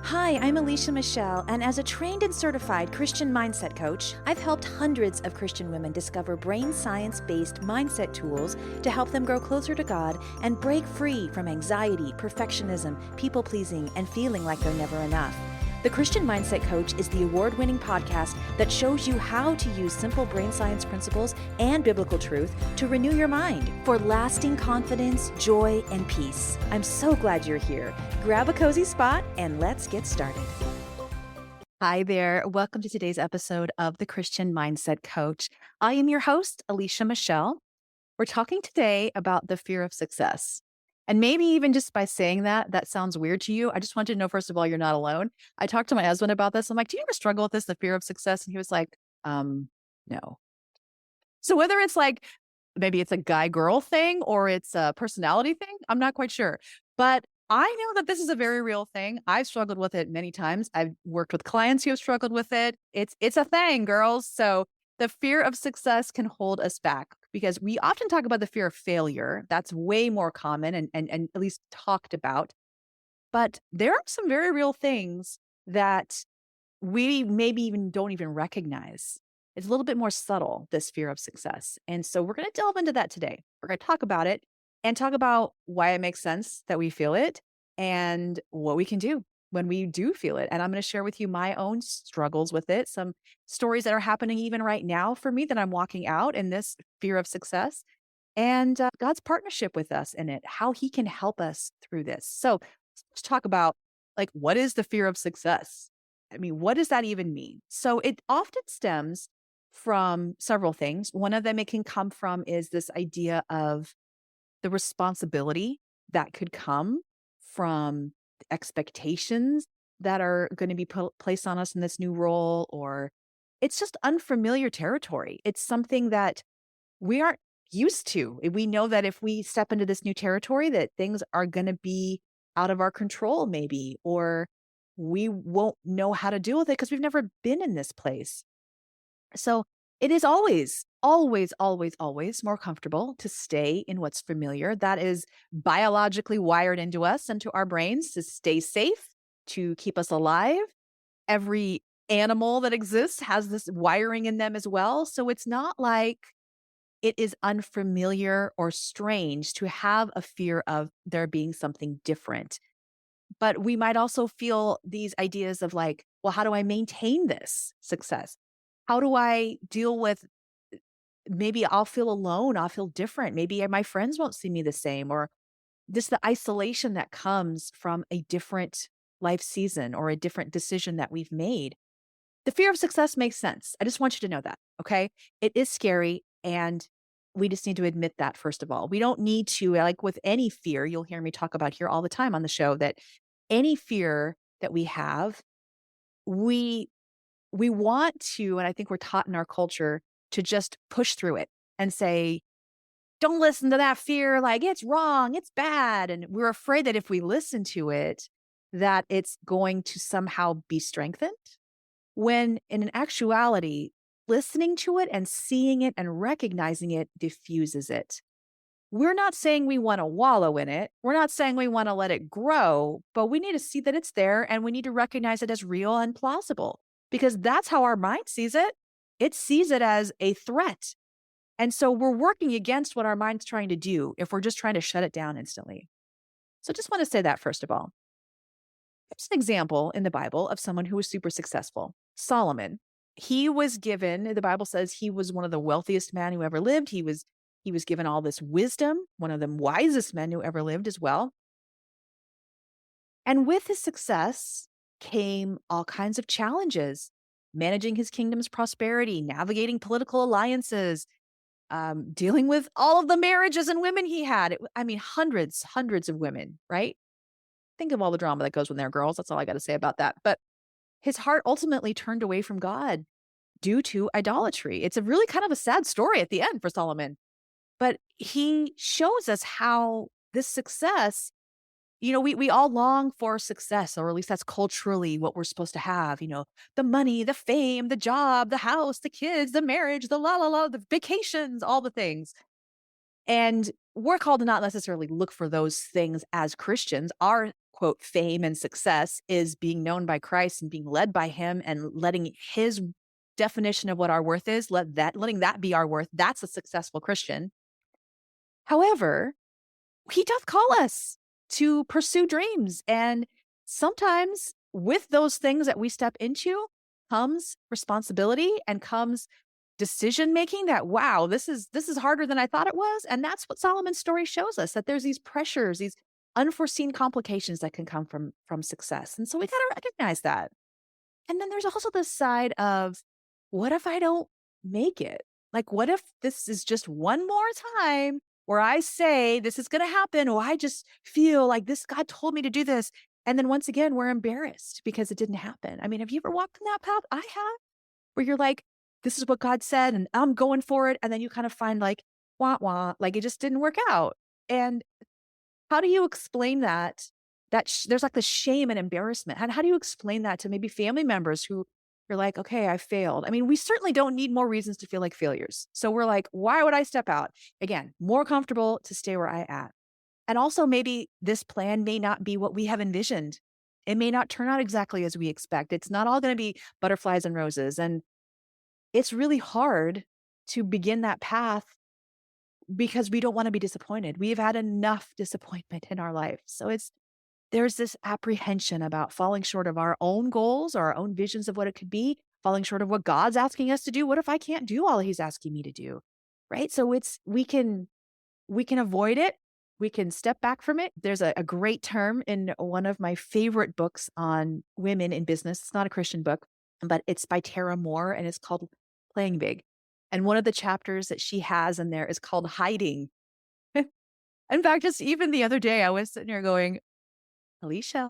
Hi, I'm Alicia Michelle, and as a trained and certified Christian mindset coach, I've helped hundreds of Christian women discover brain science-based mindset tools to help them grow closer to God and break free from anxiety, perfectionism, people-pleasing, and feeling like they're never enough. The Christian Mindset Coach is the award-winning podcast that shows you how to use simple brain science principles and biblical truth to renew your mind for lasting confidence, joy, and peace. I'm so glad you're here. Grab a cozy spot and let's get started. Hi there. Welcome to today's episode of the Christian Mindset Coach. I am your host, Alicia Michelle. We're talking today about the fear of success. And maybe even just by saying that, that sounds weird to you. I just want you to know, first of all, you're not alone. I talked to my husband about this. I'm like, do you ever struggle with this, the fear of success? And he was like, no. So whether it's like, maybe it's a guy-girl thing or it's a personality thing, I'm not quite sure. But I know that this is a very real thing. I've struggled with it many times. I've worked with clients who have struggled with it. It's a thing, girls. So the fear of success can hold us back because we often talk about the fear of failure. That's way more common and at least talked about. But there are some very real things that we maybe even don't even recognize. It's a little bit more subtle, this fear of success. And so we're going to delve into that today. We're going to talk about it and talk about why it makes sense that we feel it and what we can do when we do feel it. And I'm going to share with you my own struggles with it, some stories that are happening even right now for me that I'm walking out in this fear of success and God's partnership with us in it, how he can help us through this. So let's talk about like, what is the fear of success? I mean, what does that even mean? So it often stems from several things. One of them it can come from is this idea of the responsibility that could come from expectations that are going to be placed on us in this new role, or it's just unfamiliar territory. It's something that we aren't used to. We know that if we step into this new territory, that things are going to be out of our control, maybe, or we won't know how to deal with it because we've never been in this place. So it is always more comfortable to stay in what's familiar. That is biologically wired into us and to our brains to stay safe, to keep us alive. Every animal that exists has this wiring in them as well. So it's not like it is unfamiliar or strange to have a fear of there being something different. But we might also feel these ideas of like, well, how do I maintain this success? How do I deal with maybe I'll feel alone, I'll feel different. Maybe my friends won't see me the same, or just the isolation that comes from a different life season or a different decision that we've made. The fear of success makes sense. I just want you to know that, okay? It is scary, and we just need to admit that, first of all. We don't need to, like with any fear, you'll hear me talk about here all the time on the show, that any fear that we have, we want to, and I think we're taught in our culture to just push through it and say, don't listen to that fear. Like it's wrong. It's bad. And we're afraid that if we listen to it, that it's going to somehow be strengthened. When in actuality, listening to it and seeing it and recognizing it diffuses it. We're not saying we want to wallow in it. We're not saying we want to let it grow, but we need to see that it's there and we need to recognize it as real and plausible because that's how our mind sees it. It sees it as a threat. And so we're working against what our mind's trying to do if we're just trying to shut it down instantly. So just want to say that first of all. There's an example in the Bible of someone who was super successful. Solomon. He was given, the Bible says he was one of the wealthiest men who ever lived. He was given all this wisdom, one of the wisest men who ever lived as well. And with his success came all kinds of challenges, managing his kingdom's prosperity, navigating political alliances, dealing with all of the marriages and women he had. I mean, hundreds of women, right? Think of all the drama that goes when they're girls. That's all I got to say about that. But his heart ultimately turned away from God due to idolatry. It's a really kind of a sad story at the end for Solomon. But he shows us how this success, we all long for success, or at least that's culturally what we're supposed to have, the money, the fame, the job, the house, the kids, the marriage, the la la la, the vacations, all the things. And we're called to not necessarily look for those things as Christians. Our quote, fame and success is being known by Christ and being led by him and letting his definition of what our worth is, letting that be our worth. That's a successful Christian. However, he doth call us to pursue dreams. And sometimes with those things that we step into comes responsibility and comes decision making that, wow, this is harder than I thought it was. And that's what Solomon's story shows us, that there's these pressures, these unforeseen complications that can come from success. And so we got to recognize that. And then there's also the side of, what if I don't make it? Like, what if this is just one more time where I say this is going to happen, or I just feel like this, God told me to do this. And then once again, we're embarrassed because it didn't happen. I mean, have you ever walked in that path? I have, where you're like, this is what God said, and I'm going for it. And then you kind of find like, wah, wah, like it just didn't work out. And how do you explain that? There's like the shame and embarrassment. And how do you explain that to maybe family members who you're like, okay, I failed. I mean, we certainly don't need more reasons to feel like failures. So we're like, why would I step out? Again, more comfortable to stay where I at. And also maybe this plan may not be what we have envisioned. It may not turn out exactly as we expect. It's not all going to be butterflies and roses. And it's really hard to begin that path because we don't want to be disappointed. We've had enough disappointment in our life. So there's this apprehension about falling short of our own goals or our own visions of what it could be, falling short of what God's asking us to do. What if I can't do all he's asking me to do? Right? So we can avoid it. We can step back from it. There's a great term in one of my favorite books on women in business. It's not a Christian book, but it's by Tara Moore, and it's called Playing Big. And one of the chapters that she has in there is called Hiding. In fact, just even the other day, I was sitting here going, Alicia,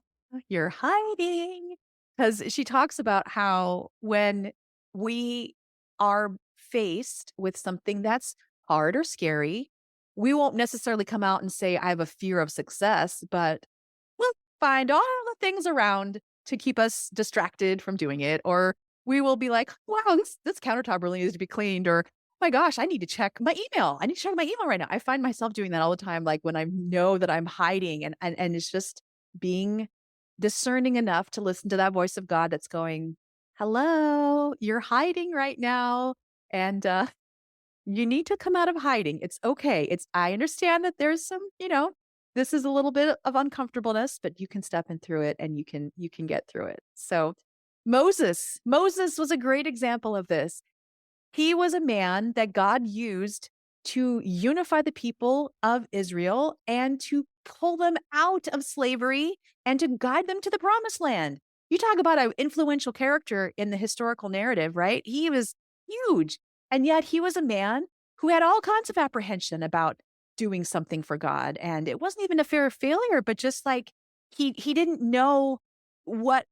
you're hiding. Because she talks about how when we are faced with something that's hard or scary, we won't necessarily come out and say, I have a fear of success, but we'll find all the things around to keep us distracted from doing it. Or we will be like, wow, this countertop really needs to be cleaned. Or, oh my gosh, I need to check my email. I need to check my email right now. I find myself doing that all the time. Like when I know that I'm hiding and it's just being discerning enough to listen to that voice of God that's going, hello, you're hiding right now. And you need to come out of hiding. It's okay. I understand that there's some, this is a little bit of uncomfortableness, but you can step in through it and you can get through it. So Moses was a great example of this. He was a man that God used to unify the people of Israel and to pull them out of slavery and to guide them to the promised land. You talk about an influential character in the historical narrative, right? He was huge. And yet he was a man who had all kinds of apprehension about doing something for God. And it wasn't even a fear of failure, but just like he didn't know what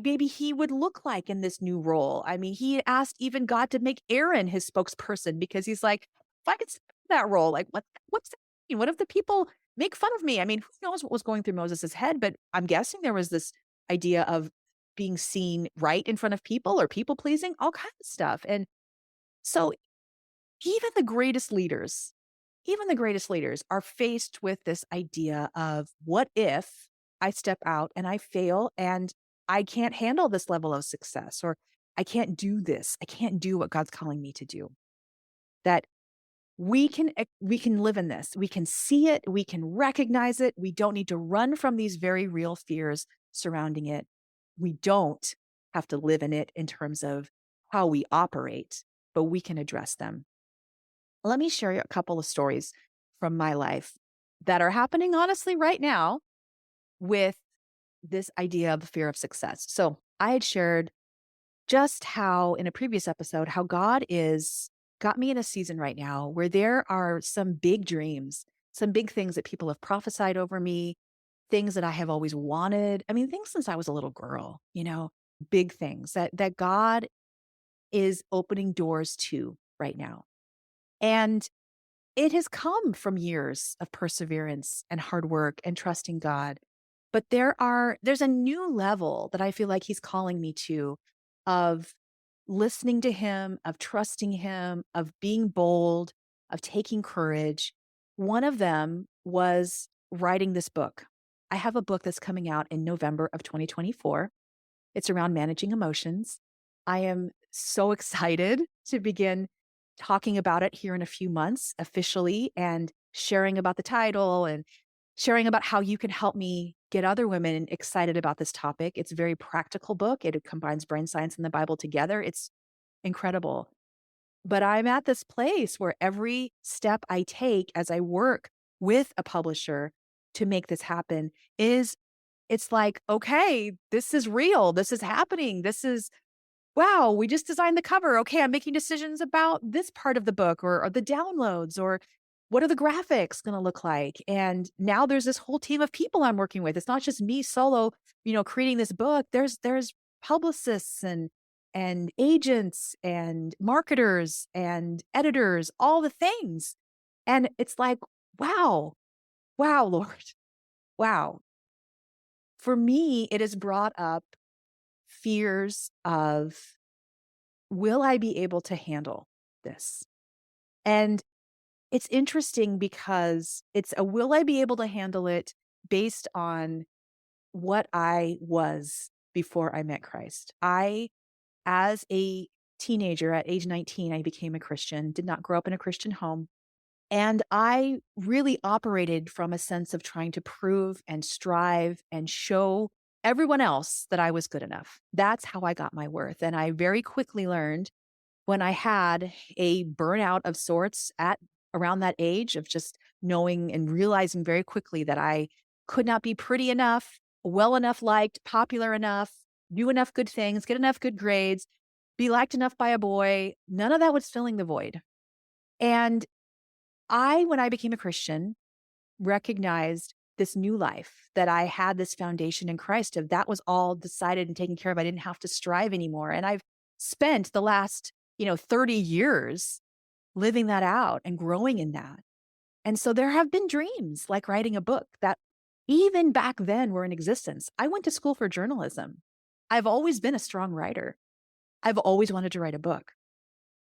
maybe he would look like in this new role. I mean, he asked even God to make Aaron his spokesperson because he's like, if I could step in that role, like what's that mean? What if the people make fun of me? I mean, who knows what was going through Moses' head, but I'm guessing there was this idea of being seen right in front of people or people pleasing, all kinds of stuff. And so even the greatest leaders are faced with this idea of, what if I step out and I fail and I can't handle this level of success, or I can't do this. I can't do what God's calling me to do. That we can live in this. We can see it. We can recognize it. We don't need to run from these very real fears surrounding it. We don't have to live in it in terms of how we operate, but we can address them. Let me share a couple of stories from my life that are happening honestly right now with this idea of the fear of success. So I had shared just how in a previous episode, how God is got me in a season right now where there are some big dreams, some big things that people have prophesied over me, things that I have always wanted. I mean, things since I was a little girl, big things that God is opening doors to right now. And it has come from years of perseverance and hard work and trusting God. But there's a new level that I feel like he's calling me to, of listening to him, of trusting him, of being bold, of taking courage. One of them was writing this book. I have a book that's coming out in November of 2024. It's around managing emotions. I am so excited to begin talking about it here in a few months officially and sharing about the title and sharing about how you can help me get other women excited about this topic. It's a very practical book. It combines brain science and the Bible together. It's incredible. But I'm at this place where every step I take as I work with a publisher to make this happen is it's like, okay, this is real. This is happening. This is, wow, we just designed the cover. Okay, I'm making decisions about this part of the book or the downloads or what are the graphics going to look like? And now there's this whole team of people I'm working with. It's not just me solo, creating this book. There's publicists and agents and marketers and editors, all the things. And it's like, wow, wow, Lord, wow. For me, it has brought up fears of, will I be able to handle this? And it's interesting because it's a, will I be able to handle it based on what I was before I met Christ? As a teenager at age 19, I became a Christian, did not grow up in a Christian home. And I really operated from a sense of trying to prove and strive and show everyone else that I was good enough. That's how I got my worth. And I very quickly learned when I had a burnout of sorts at around that age of just knowing and realizing very quickly that I could not be pretty enough, well enough liked, popular enough, do enough good things, get enough good grades, be liked enough by a boy. None of that was filling the void. And when I became a Christian, recognized this new life, that I had this foundation in Christ of that was all decided and taken care of. I didn't have to strive anymore. And I've spent the last, 30 years living that out and growing in that. And so there have been dreams like writing a book that even back then were in existence. I went to school for journalism. I've always been a strong writer. I've always wanted to write a book.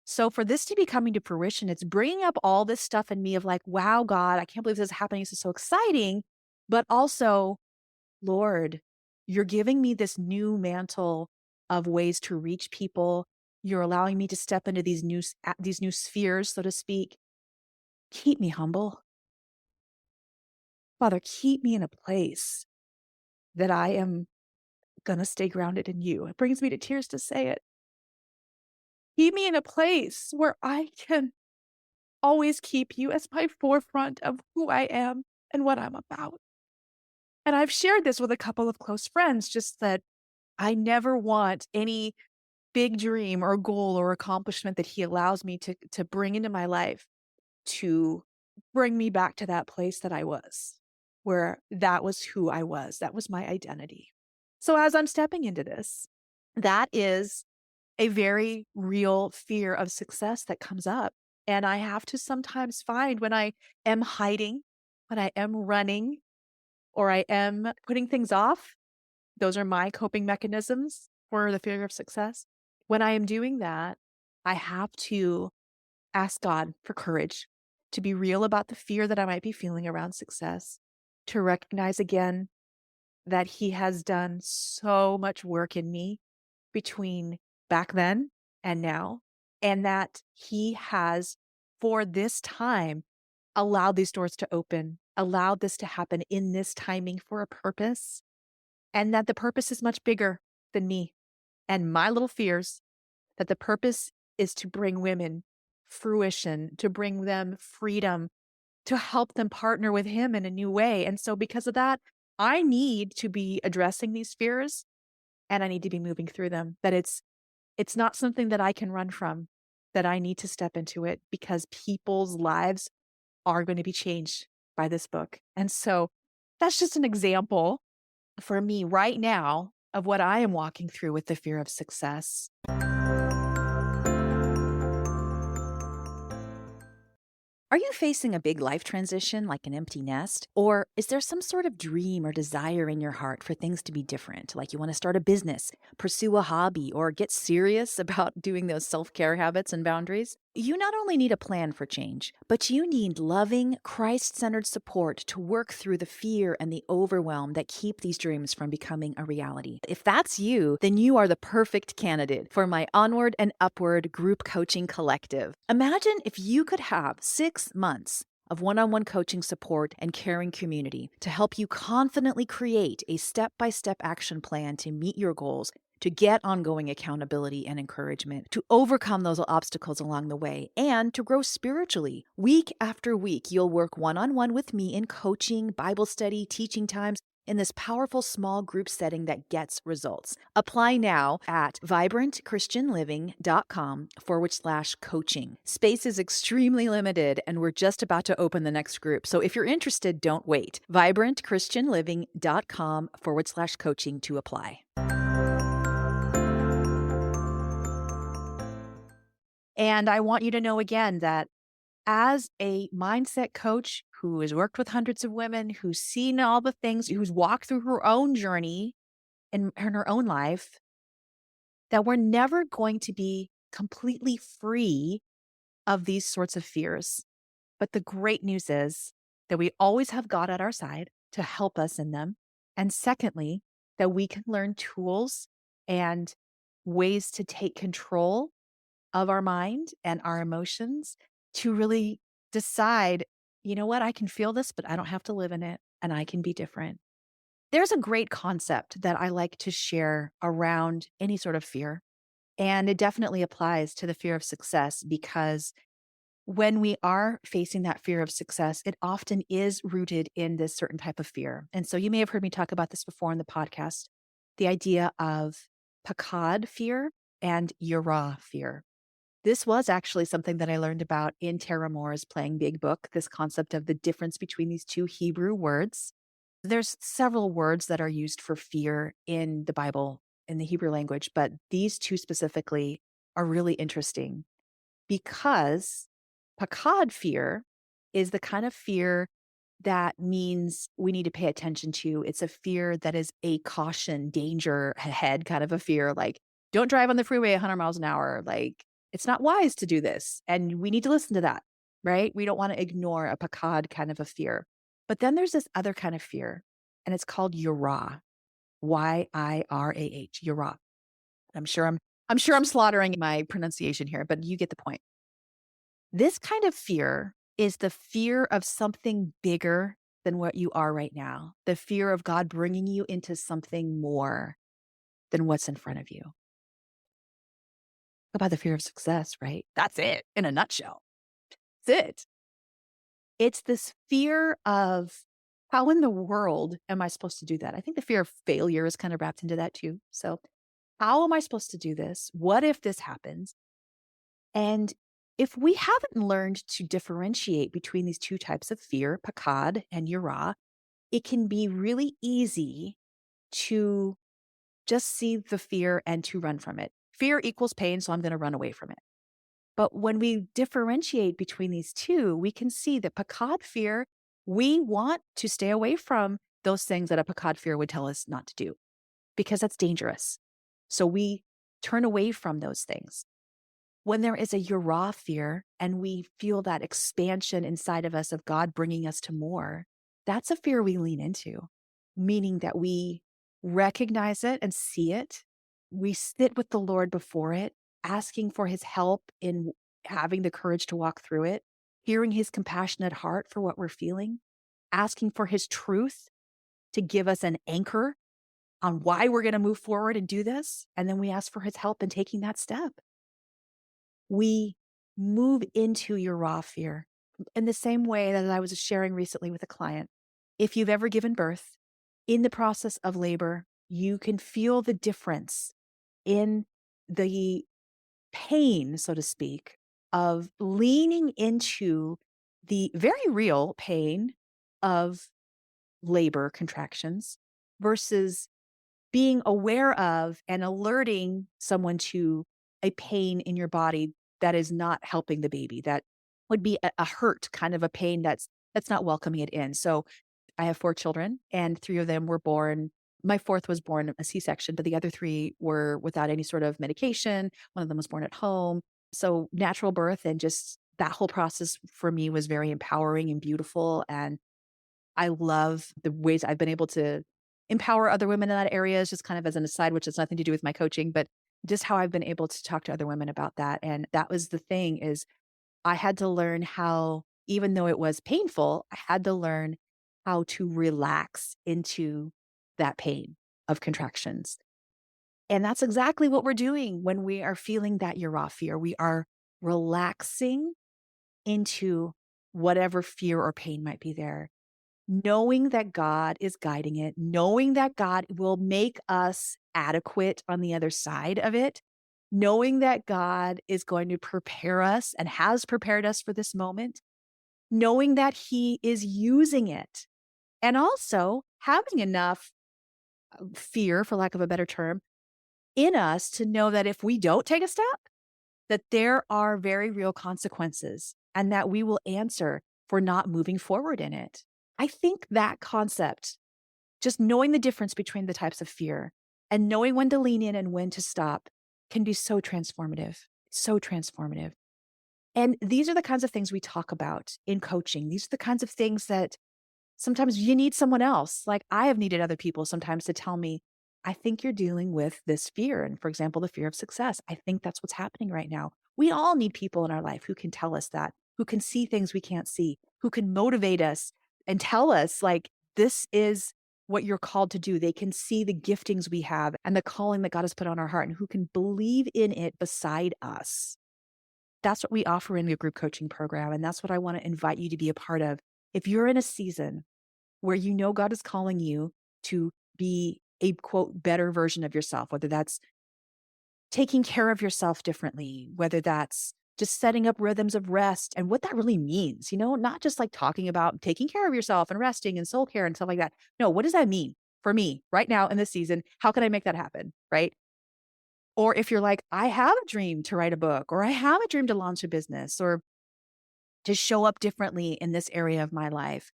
So for this to be coming to fruition, it's bringing up all this stuff in me of like, wow, God, I can't believe this is happening. This is so exciting. But also, Lord, you're giving me this new mantle of ways to reach people. You're allowing me to step into these new spheres, so to speak. Keep me humble. Father, keep me in a place that I am going to stay grounded in you. It brings me to tears to say it. Keep me in a place where I can always keep you as my forefront of who I am and what I'm about. And I've shared this with a couple of close friends, just that I never want any big dream or goal or accomplishment that he allows me to bring into my life to bring me back to that place that I was, where that was who I was. That was my identity. So as I'm stepping into this, that is a very real fear of success that comes up. And I have to sometimes find when I am hiding, when I am running, or I am putting things off, those are my coping mechanisms for the fear of success. When I am doing that, I have to ask God for courage to be real about the fear that I might be feeling around success, to recognize again that He has done so much work in me between back then and now, and that He has, for this time, allowed these doors to open, allowed this to happen in this timing for a purpose, and that the purpose is much bigger than me and my little fears, that the purpose is to bring women fruition, to bring them freedom, to help them partner with Him in a new way. And so because of that, I need to be addressing these fears and I need to be moving through them, that it's not something that I can run from, that I need to step into it because people's lives are going to be changed by this book. And so that's just an example for me right now of what I am walking through with the fear of success. Are you facing a big life transition like an empty nest? Or is there some sort of dream or desire in your heart for things to be different? Like you want to start a business, pursue a hobby, or get serious about doing those self-care habits and boundaries? You not only need a plan for change, but you need loving, Christ centered support to work through the fear and the overwhelm that keep these dreams from becoming a reality. If that's you, then you are the perfect candidate for my Onward and Upward group coaching collective. Imagine if you could have 6 months of one-on-one coaching support and caring community to help you confidently create a step-by-step action plan to meet your goals, to get ongoing accountability and encouragement, to overcome those obstacles along the way, and to grow spiritually. Week after week, you'll work one-on-one with me in coaching, Bible study, teaching times, in this powerful small group setting that gets results. Apply now at vibrantchristianliving.com/coaching. Space is extremely limited, and we're just about to open the next group. So if you're interested, don't wait. vibrantchristianliving.com/coaching to apply. And I want you to know again that as a mindset coach who has worked with hundreds of women, who's seen all the things, who's walked through her own journey in her own life, that we're never going to be completely free of these sorts of fears. But the great news is that we always have God at our side to help us in them. And secondly, that we can learn tools and ways to take control of our mind and our emotions to really decide, you know what, I can feel this, but I don't have to live in it, and I can be different. There's a great concept that I like to share around any sort of fear, and it definitely applies to the fear of success because when we are facing that fear of success, it often is rooted in this certain type of fear. And so you may have heard me talk about this before in the podcast, the idea of Pachad fear and Yirah fear. This was actually something that I learned about in Tara Moore's Playing Big book, this concept of the difference between these two Hebrew words. There's several words that are used for fear in the Bible, in the Hebrew language, but these two specifically are really interesting because Pakad fear is the kind of fear that means we need to pay attention to. It's a fear that is a caution, danger ahead kind of a fear, like don't drive on the freeway 100 miles an hour. Like it's not wise to do this. And we need to listen to that, right? We don't want to ignore a Pakad kind of a fear. But then there's this other kind of fear, and it's called Yirah, Yirah, Yirah. I'm sure I'm slaughtering my pronunciation here, but you get the point. This kind of fear is the fear of something bigger than what you are right now, the fear of God bringing you into something more than what's in front of you. About the fear of success, right? That's it in a nutshell. That's it. It's this fear of how in the world am I supposed to do that? I think the fear of failure is kind of wrapped into that too. So, how am I supposed to do this? What if this happens? And if we haven't learned to differentiate between these two types of fear, Pakad and Yirah, it can be really easy to just see the fear and to run from it. Fear equals pain, so I'm going to run away from it. But when we differentiate between these two, we can see that Pakad fear, we want to stay away from those things that a Pakad fear would tell us not to do because that's dangerous. So we turn away from those things. When there is a Yirah fear and we feel that expansion inside of us of God bringing us to more, that's a fear we lean into, meaning that we recognize it and see it. We sit with the Lord before it, asking for his help in having the courage to walk through it, hearing his compassionate heart for what we're feeling, asking for his truth to give us an anchor on why we're going to move forward and do this. And then we ask for his help in taking that step. We move into your raw fear in the same way that I was sharing recently with a client. If you've ever given birth, in the process of labor, you can feel the difference in the pain, so to speak, of leaning into the very real pain of labor contractions versus being aware of and alerting someone to a pain in your body that is not helping the baby. That would be a hurt, kind of a pain that's not welcoming it in. So I have 4 children, and 3 of them were born. My 4th was born a C-section, but the other 3 were without any sort of medication. One of them was born at home. So natural birth and just that whole process for me was very empowering and beautiful. And I love the ways I've been able to empower other women in that area, is just kind of as an aside, which has nothing to do with my coaching, but just how I've been able to talk to other women about that. And that was the thing, is I had to learn how, even though it was painful, I had to learn how to relax into that pain of contractions. And that's exactly what we're doing when we are feeling that Yirah fear. We are relaxing into whatever fear or pain might be there, knowing that God is guiding it, knowing that God will make us adequate on the other side of it, knowing that God is going to prepare us and has prepared us for this moment, knowing that He is using it, and also having enough fear, for lack of a better term, in us to know that if we don't take a step, that there are very real consequences and that we will answer for not moving forward in it. I think that concept, just knowing the difference between the types of fear and knowing when to lean in and when to stop, can be so transformative, so transformative. And these are the kinds of things we talk about in coaching. These are the kinds of things that sometimes you need someone else. Like I have needed other people sometimes to tell me, I think you're dealing with this fear. And for example, the fear of success. I think that's what's happening right now. We all need people in our life who can tell us that, who can see things we can't see, who can motivate us and tell us, like, this is what you're called to do. They can see the giftings we have and the calling that God has put on our heart, and who can believe in it beside us. That's what we offer in the group coaching program. And that's what I want to invite you to be a part of. If you're in a season where you know God is calling you to be a quote better version of yourself, whether that's taking care of yourself differently, whether that's just setting up rhythms of rest and what that really means, not just like talking about taking care of yourself and resting and soul care and stuff like that. No, what does that mean for me right now in this season? How can I make that happen? Right. Or if you're like, I have a dream to write a book, or I have a dream to launch a business, or to show up differently in this area of my life.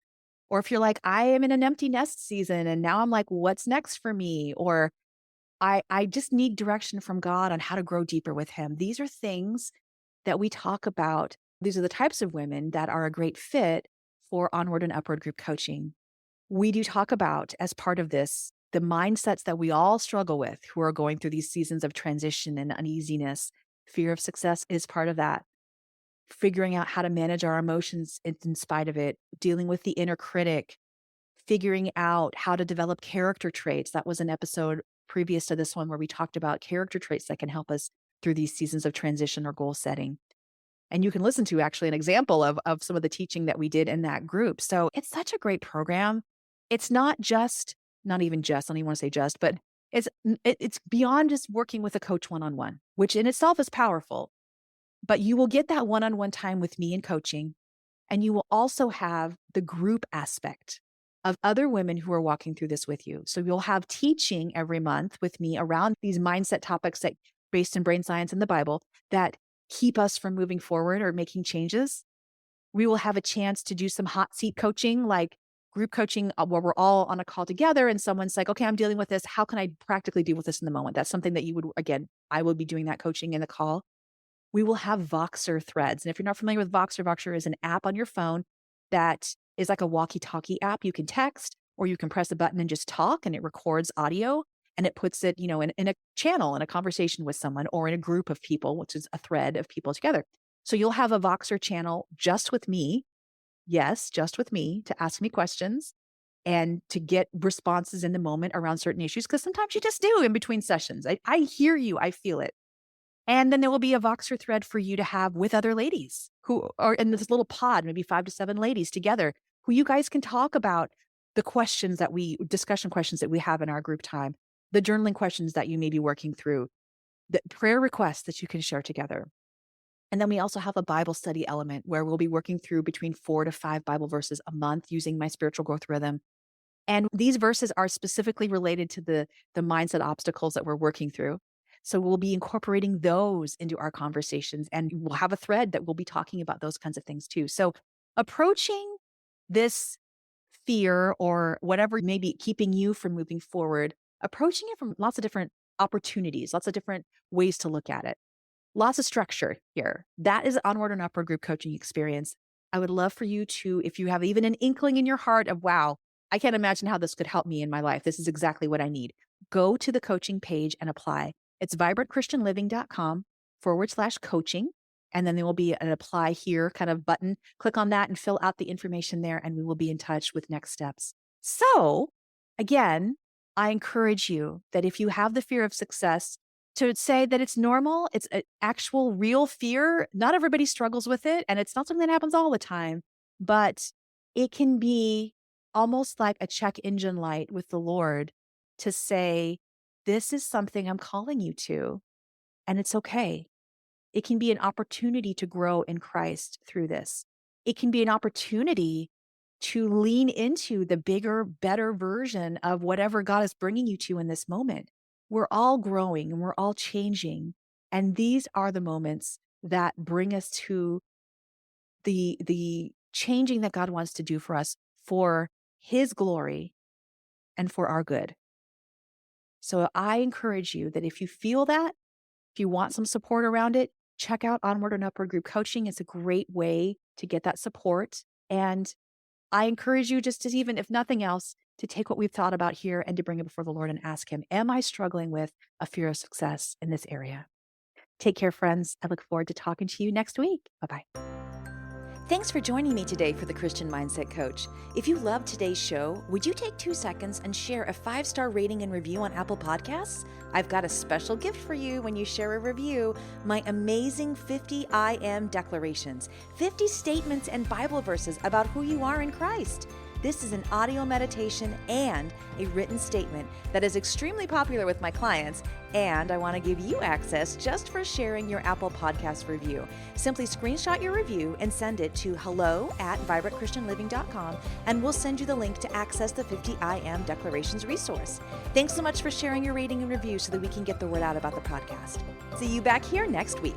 Or if you're like, I am in an empty nest season and now I'm like, what's next for me? Or I just need direction from God on how to grow deeper with Him. These are things that we talk about. These are the types of women that are a great fit for onward and upward group coaching. We do talk about, as part of this, the mindsets that we all struggle with who are going through these seasons of transition and uneasiness. Fear of success is part of that. Figuring out how to manage our emotions in spite of it, dealing with the inner critic, figuring out how to develop character traits. That was an episode previous to this one where we talked about character traits that can help us through these seasons of transition or goal setting. And you can listen to actually an example of some of the teaching that we did in that group. So it's such a great program. It's not even just, I don't even want to say just, but it's beyond just working with a coach one-on-one, which in itself is powerful. But you will get that one-on-one time with me in coaching, and you will also have the group aspect of other women who are walking through this with you. So you'll have teaching every month with me around these mindset topics that based in brain science and the Bible that keep us from moving forward or making changes. We will have a chance to do some hot seat coaching, like group coaching, where we're all on a call together and someone's like, okay, I'm dealing with this. How can I practically deal with this in the moment? That's something that you would, again, I will be doing that coaching in the call. We will have Voxer threads. And if you're not familiar with Voxer, Voxer is an app on your phone that is like a walkie-talkie app. You can text or you can press a button and just talk, and it records audio and it puts it, in a channel, in a conversation with someone or in a group of people, which is a thread of people together. So you'll have a Voxer channel just with me. Yes, just with me, to ask me questions and to get responses in the moment around certain issues. Because sometimes you just do in between sessions. I hear you. I feel it. And then there will be a Voxer thread for you to have with other ladies who are in this little pod, maybe 5 to 7 ladies together, who you guys can talk about the discussion questions that we have in our group time, the journaling questions that you may be working through, the prayer requests that you can share together. And then we also have a Bible study element where we'll be working through between 4 to 5 Bible verses a month using my spiritual growth rhythm. And these verses are specifically related to the mindset obstacles that we're working through. So we'll be incorporating those into our conversations, and we'll have a thread that we'll be talking about those kinds of things too. So approaching this fear or whatever may be keeping you from moving forward, approaching it from lots of different opportunities, lots of different ways to look at it. lots of structure here. That is onward and upward group coaching experience. I would love for you to, if you have even an inkling in your heart of, wow, I can't imagine how this could help me in my life. This is exactly what I need. Go to the coaching page and apply. It's vibrantchristianliving.com/coaching. And then there will be an apply here kind of button. Click on that and fill out the information there, and we will be in touch with next steps. So again, I encourage you that if you have the fear of success, to say that it's normal, it's an actual real fear. Not everybody struggles with it, and it's not something that happens all the time, but it can be almost like a check engine light with the Lord to say, this is something I'm calling you to, and it's okay. It can be an opportunity to grow in Christ through this. It can be an opportunity to lean into the bigger, better version of whatever God is bringing you to in this moment. We're all growing and we're all changing. And these are the moments that bring us to the changing that God wants to do for us for His glory and for our good. So I encourage you that if you feel that, if you want some support around it, check out Onward and Upward Group Coaching. It's a great way to get that support. And I encourage you just to, even if nothing else, to take what we've thought about here and to bring it before the Lord and ask Him, am I struggling with a fear of success in this area? Take care, friends. I look forward to talking to you next week. Bye-bye. Thanks for joining me today for the Christian Mindset Coach. If you loved today's show, would you take 2 seconds and share a 5-star rating and review on Apple Podcasts? I've got a special gift for you when you share a review, my amazing 50 I Am declarations, 50 statements and Bible verses about who you are in Christ. This is an audio meditation and a written statement that is extremely popular with my clients, and I want to give you access just for sharing your Apple Podcast review. Simply screenshot your review and send it to hello@vibrantchristianliving.com, and we'll send you the link to access the 50 I Am Declarations resource. Thanks so much for sharing your rating and review so that we can get the word out about the podcast. See you back here next week.